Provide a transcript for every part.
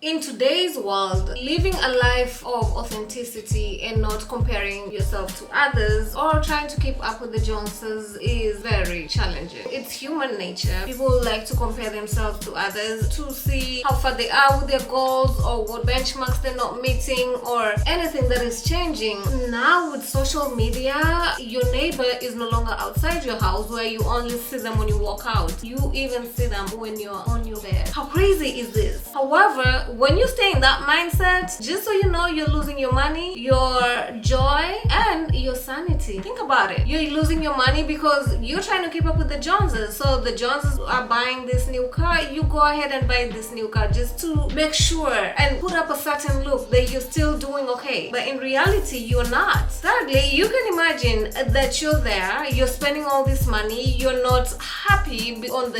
In today's world, living a life of authenticity and not comparing yourself to others or trying to keep up with the Joneses is very challenging. It's human nature. People like to compare themselves to others to see how far they are with their goals or what benchmarks they're not meeting or anything that is changing. Now with social media, your neighbor is no longer outside your house where you only see them when you walk out. You even see them when you're on your bed. How crazy is this? However, when you stay in that mindset, just so you know, you're losing your money, your joy, and your sanity. Think about it. You're losing your money because you're trying to keep up with the Joneses. So the Joneses are buying this new car, you go ahead and buy this new car just to make sure and put up a certain look that you're still doing okay. But in reality, you're not. Thirdly, you can imagine that you're there, you're spending all this money, you're not happy on the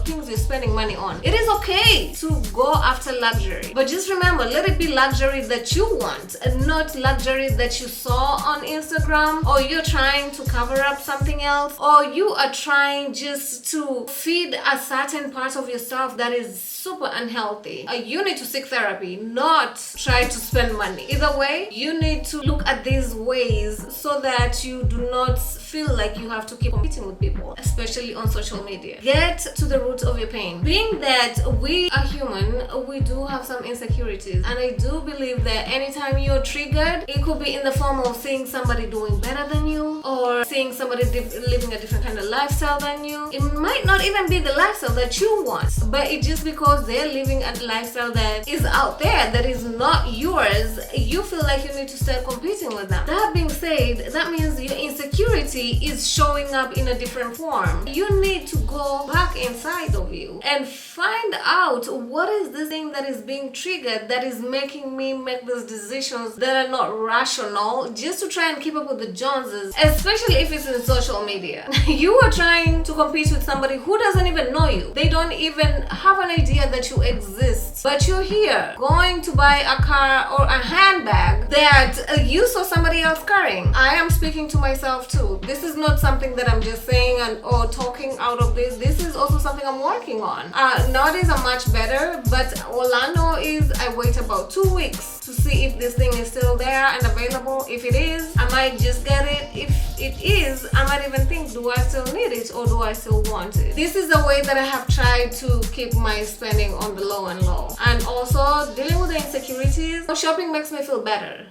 things you're spending money on. It is okay to go after luxury. But just remember, let it be luxury that you want and not luxury that you saw on Instagram, or you're trying to cover up something else, or you are trying just to feed a certain part of yourself that is super unhealthy. You need to seek therapy, not try to spend money. Either way, you need to look at these ways so that you do not feel like you have to keep competing with people, especially on social media. Get to the root of your pain. Being that we are human, we do have some insecurities, and I do believe that anytime you're triggered, it could be in the form of seeing somebody doing better than you or seeing somebody living a different kind of lifestyle than you. It might not even be the lifestyle that you want, but it's just because they're living a lifestyle that is out there, that is not yours, you feel like you need to start competing with them. That being said, that means your insecurity is showing up in a different form. You need to go back inside of you and find out what is this thing that is being triggered that is making me make those decisions that are not rational just to try and keep up with the Joneses, especially if it's in social media. You are trying to compete with somebody who doesn't even know you. They don't even have an idea that you exist, but you're here going to buy a car or a handbag that you saw somebody else carrying. I am speaking to myself too. This is not something that I'm just saying or talking out of this. This is also something I'm working on. Nowadays I'm much better, but all I know is I wait about 2 weeks to see if this thing is still there and available. If it is, I might just get it. If it is, I might even think, do I still need it or do I still want it? This is the way that I have tried to keep my spending on the low and low. And also dealing with the insecurities. Shopping makes me feel better.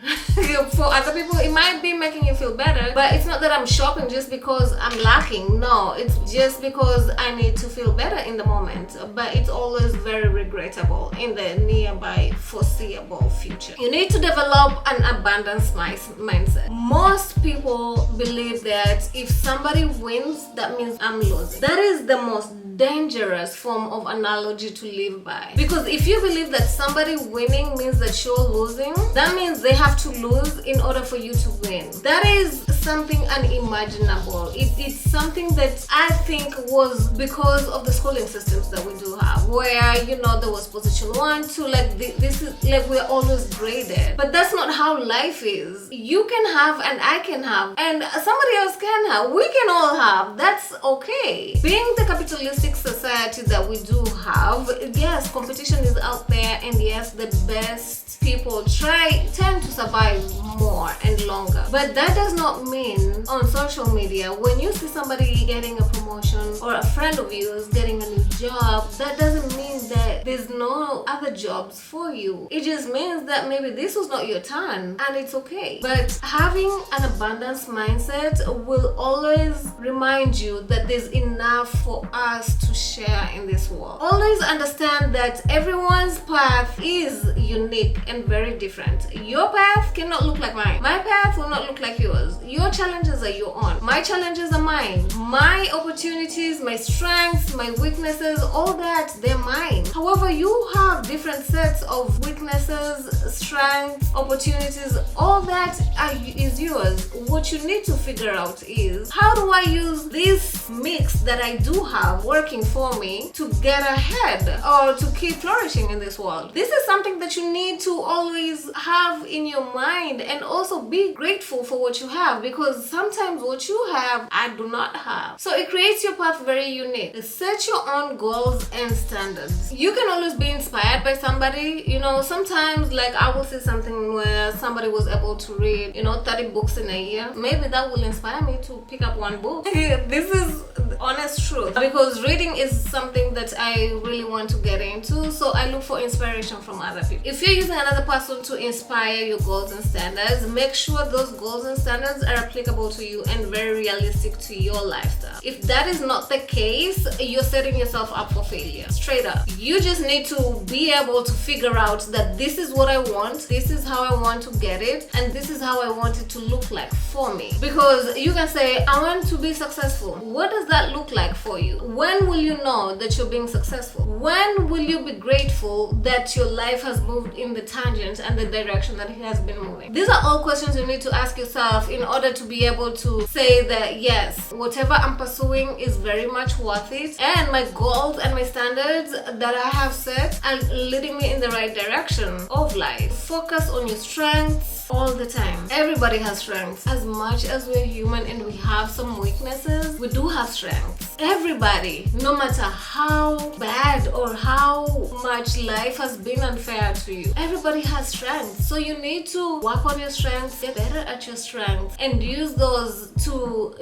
For other people, it might be making you feel better, but it's not that I'm shopping just because I'm lacking. No, it's just because I need to feel better in the moment. But it's always very regrettable in the nearby foreseeable future. You need to develop an abundance mindset. Most people believe that if somebody wins, that means I'm losing. That is the most dangerous form of analogy to live by, because if you believe that somebody winning means that you're losing, that means they have to lose in order for you to win. That is something unimaginable. It's something that I think was because of the schooling systems that we do have, where there was position 1, 2, like this is like we're always graded. But that's not how life is. You can have and I can have and somebody else can have. We can all have. That's okay. Being the capitalistic society that we do have, yes, competition is out there, and yes, the best people tend to survive more and longer. But that does not mean on social media, when you see somebody getting a promotion or a friend of yours getting a new job, that doesn't mean that there's no other jobs for you. It just means that maybe this was not your turn, and it's okay. But having an abundance mindset will always remind you that there's enough for us to share in this world. Always understand that everyone's path is unique and very different. Your path cannot look like mine. My path will not look like yours. Your challenges are your own. My challenges are mine. My opportunities, my strengths, my weaknesses, all that, they're mine. However, you have different sets of weaknesses, strengths, opportunities, all that is yours. What you need to figure out is, how do I use this mix that I do have working for me to get ahead or to keep flourishing in this world? This is something that you need to always have in your mind, and also be grateful for what you have, because sometimes what you have I do not have. So it creates your path very unique. Set your own goals and standards. You can always be inspired by somebody. You know, sometimes like I will see something where somebody was able to read 30 books in a year. Maybe that will inspire me to pick up one book. This is the honest truth, because reading is something that I really want to get into, so I look for inspiration from other people. If you're using another person to inspire your goals and standards, make sure those goals and standards are applicable to you and very realistic to your lifestyle. If that is not the case, you're setting yourself up for failure. Straight up. You just need to be able to figure out that this is what I want, this is how I want to get it, and this is how I want it to look like for me. Because you can say, I want to be successful. What does that look like for you? When will you know that you're being successful? When will you be grateful that your life has moved in the tangent and the direction that it has been moving? These are all questions you need to ask yourself in order to be able to say that yes, whatever I'm pursuing is very much worth it, and my goals and my standards that I have set are leading me in the right direction of life. Focus on your strengths all the time. Everybody has strengths. As much as we're human and we have some weaknesses, we do have strengths. Everybody, no matter how bad or how much life has been unfair to you, everybody has strengths. So you need to work on your strengths, get better at your strengths, and use those to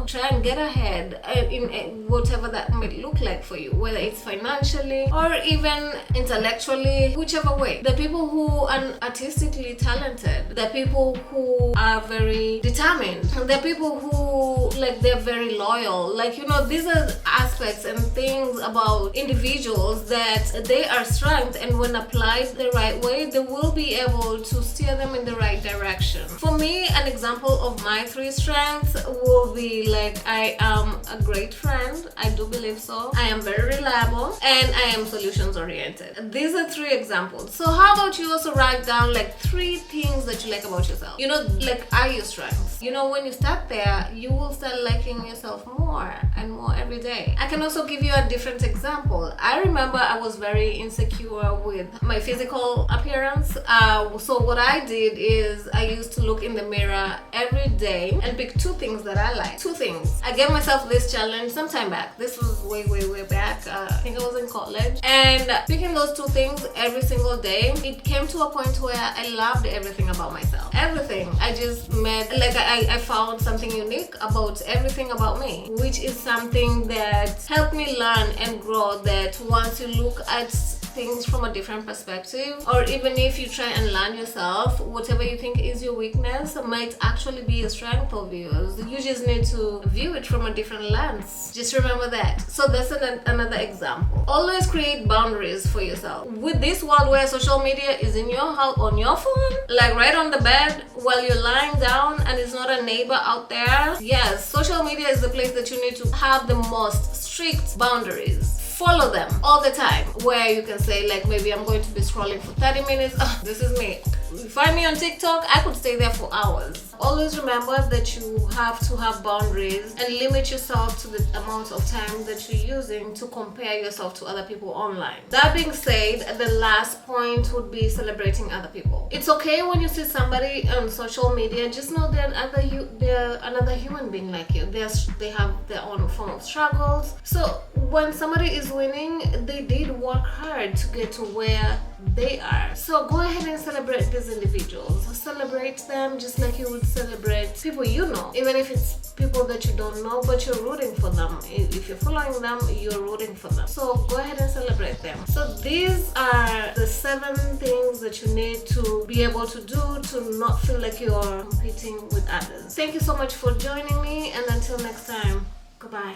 try and get ahead in whatever that might look like for you, whether it's financially or even intellectually, whichever way. The people who are artistically talented, the people who are very determined, the people who they're very loyal, these are aspects and things about individuals that they are strength, and when applied the right way, they will be able to steer them in the right direction. For me, an example of my 3 strengths will be I am a great friend. I do believe so. I am very reliable, and I am solutions oriented. These are 3 examples. So how about you also write down 3 things that you like about yourself? Are your strengths? When you start there, you will start liking yourself more and more every day. I can also give you a different example. I remember I was very insecure with my physical appearance. So what I did is I used to look in the mirror every day and pick 2 things that I like. 2 things. I gave myself this challenge some time back. This was way back. I think I was in college. And picking those 2 things every single day, it came to a point where I loved everything about myself. Everything. I just met, I found something unique about everything about me, which is something that helped me learn and grow, that once you look at things from a different perspective, or even if you try and learn yourself, whatever you think is your weakness might actually be a strength of yours. You just need to view it from a different lens. Just remember that. So that's another example. Always create boundaries for yourself. With this world where social media is in your house, on your phone, right on the bed while you're lying down, and it's not a neighbor out there. Yes, social media is the place that you need to have the most strict boundaries. Follow them all the time, where you can say maybe I'm going to be scrolling for 30 minutes. This is me. Find me on TikTok, I could stay there for hours. Always remember that you have to have boundaries and limit yourself to the amount of time that you're using to compare yourself to other people online. That being said, the last point would be celebrating other people. It's okay when you see somebody on social media, just know they're another human being like you. They have their own form of struggles. So when somebody is winning, they did work hard to get to where they are. So go ahead and celebrate these individuals. Celebrate them just like you would celebrate people you know, even if it's people that you don't know, but you're rooting for them. If you're following them, you're rooting for them. So go ahead and celebrate them. So these are the 7 things that you need to be able to do to not feel like you're competing with others. Thank you so much for joining me, and until next time, goodbye.